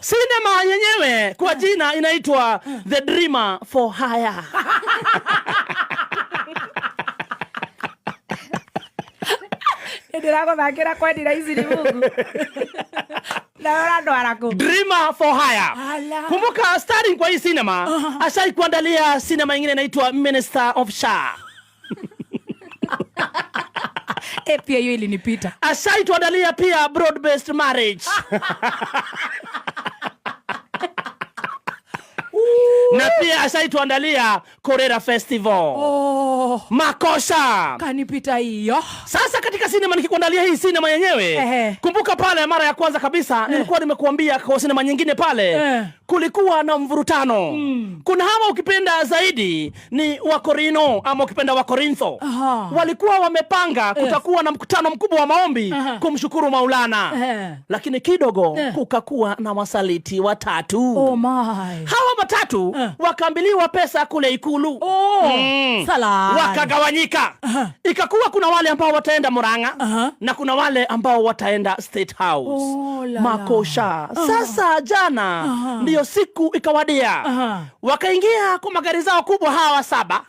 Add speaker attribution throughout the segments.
Speaker 1: Sinema yenyewe kwa jina inaitwa The Dreamer for Hire.
Speaker 2: Ndirako thakira kwendira ici ni Mungu. Na ndo arako.
Speaker 1: Dreamer for Hire. Kumbuka starring kwa hii sinema, ashai kuandalia sinema nyingine inaitwa Minister of Sha.
Speaker 2: Pia hiyo ilinipita.
Speaker 1: Ashai tuandalia pia Broad Based Marriage. Na pia ashai tuandalia Korera Festival. Makosa
Speaker 2: Kanipita hiyo.
Speaker 1: Sasa katika sinema nikikuandalia hii sinema yenyewe, kumbuka pale mara ya kwanza kabisa nilikuwa nimekuambia kwa sinema nyingine pale kulikuwa na mvurutano. Kuna hawa ukipenda zaidi ni Wakorino ama ukipenda Wakorintho. Walikuwa wamepanga kutakuwa na mkutano mkubwa wa maombi kumshukuru Maulana. Lakini kidogo kukakuwa na wasaliti watatu.
Speaker 2: Oh my.
Speaker 1: Hawa watatu wakaambiliwa pesa kule ikulu. Wakagawanyika. Ikakuwa kuna wale ambao wataenda Murang'a na kuna wale ambao wataenda State House. Makosha. Sasa jana ndio siku ikawadia. Wakaingia kwa magari zao kubwa hawa 7.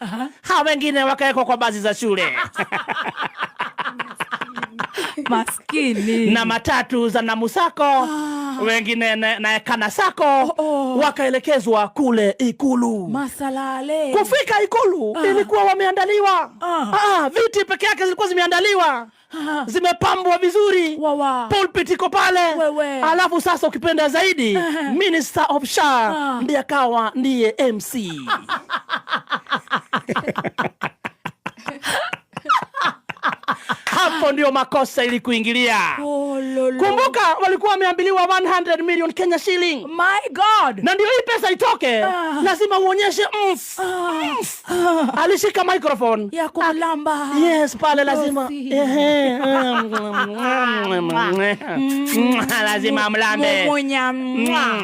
Speaker 1: Hawa wengine wakaekwa kwa basi za shule.
Speaker 2: Maskini.
Speaker 1: Na matatu za Namusako, wengine na Kanasako, wakaelekezwa kule ikulu.
Speaker 2: Masalale.
Speaker 1: Kufika ikulu ilikuwa wameandaliwa. Viti peke yake zilikuwa zimeandaliwa. Zimepambwa vizuri. Pulpit iko pale. Alafu sasa ukipenda zaidi Minister of Sha ndiye akawa ndiye MC. Hapo ndio makosa ili kuingilia. Kumbuka walikuwa wameambiliwa 100 million Kenya shilling.
Speaker 2: My God.
Speaker 1: Na ndio hii pesa itoke, lazima uonyeshe alishika microphone
Speaker 2: ya kumlamba.
Speaker 1: Yes, pale lazima lazima mlambe.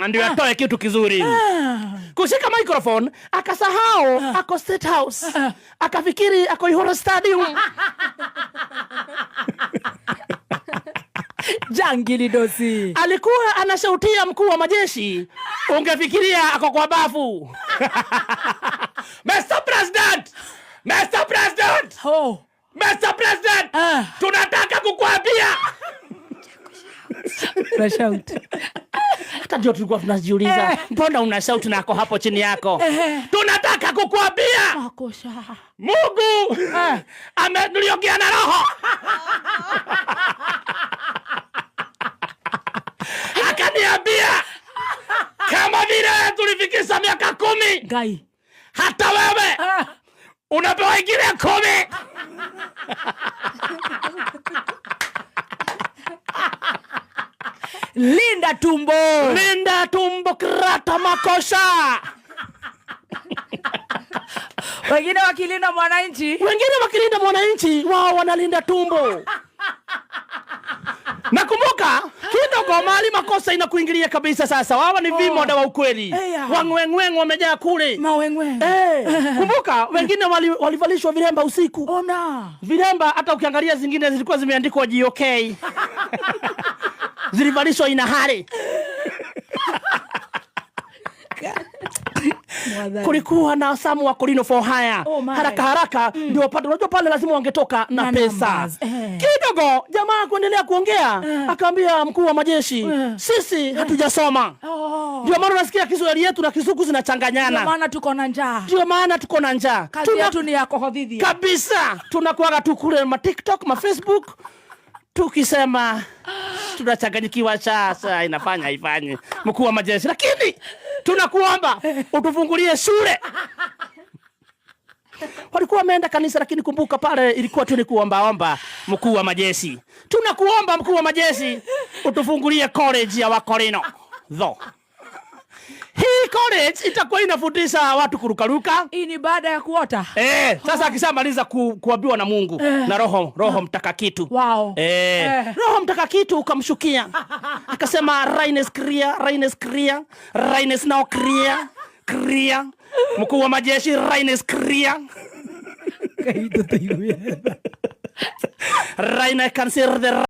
Speaker 1: Ndio atoe kitu kizuri. Kushika microphone akasahau ako State House. Akafikiri ako Ihoro Stadium.
Speaker 2: Jangili dosi.
Speaker 1: Alikuwa anashautia mkuu wa majeshi, ungefikiria ako kwa bafu. Mr. President! Mr. President! Mr. President! Tunataka kukuambia.
Speaker 2: Unashout.
Speaker 1: Hata ndio tulikuwa tunajiuliza, mbona unashout na ako hapo chini yako? Tunataka kukuambia.
Speaker 2: Makosha.
Speaker 1: Mungu ameniongea na roho. Akaniambia kama vile tulifikisha miaka 10.
Speaker 2: Gai.
Speaker 1: Hata wewe unapewa ingine 10.
Speaker 2: Linda tumbo.
Speaker 1: Linda tumbo krata makosha.
Speaker 2: Wengine wakilinda mwananchi, wao wanalinda tumbo. Nakumbuka kidogo mali makosa inakuingilia kabisa sasa. Wao ni vimoda wa ukweli. Wangwengweng wamejaa kule. Kumbuka wengine walivalishwa vilemba usiku. Vilemba hata ukiangalia zingine zilikuwa zimeandikwa GOK. Zilivalishwa inahari. Kulikuwa na Samu wa Korino for Hire. Haraka ndio upate. Unajua pale lazima wangetoka na pesa. Kidogo jamaa kuendelea kuongea, akaambia mkuu wa majeshi, sisi hatujasoma. Ndio maana unasikia Kiswahili yetu na Kisuku zinachanganyana. Ndio maana tuko na njaa. Kazi yetu ni yako hodhidhi.
Speaker 1: Kabisa. Tunakuaga tu kule ma TikTok, ma Facebook. Tukisema tunachanganyikiwa sasa inafanya haifanyi mkuu wa majeshi, lakini tunakuomba utufungulie shule. Walikuwa wameenda kanisa, lakini kumbuka pale ilikuwa tu ni kuomba mkuu wa majeshi. Tunakuomba mkuu wa majeshi utufungulie college ya Wakorino. Hii college itakuwa inafundisha watu kurukaruka.
Speaker 2: Hii ni baada ya kuota.
Speaker 1: Sasa akishamaliza kuambiwa na Mungu na Roho Mtakakitu. Roho Mtakakitu ukamshukia. Akasema Raines now clear. Mkuu wa majeshi Raines clear. Raines can see the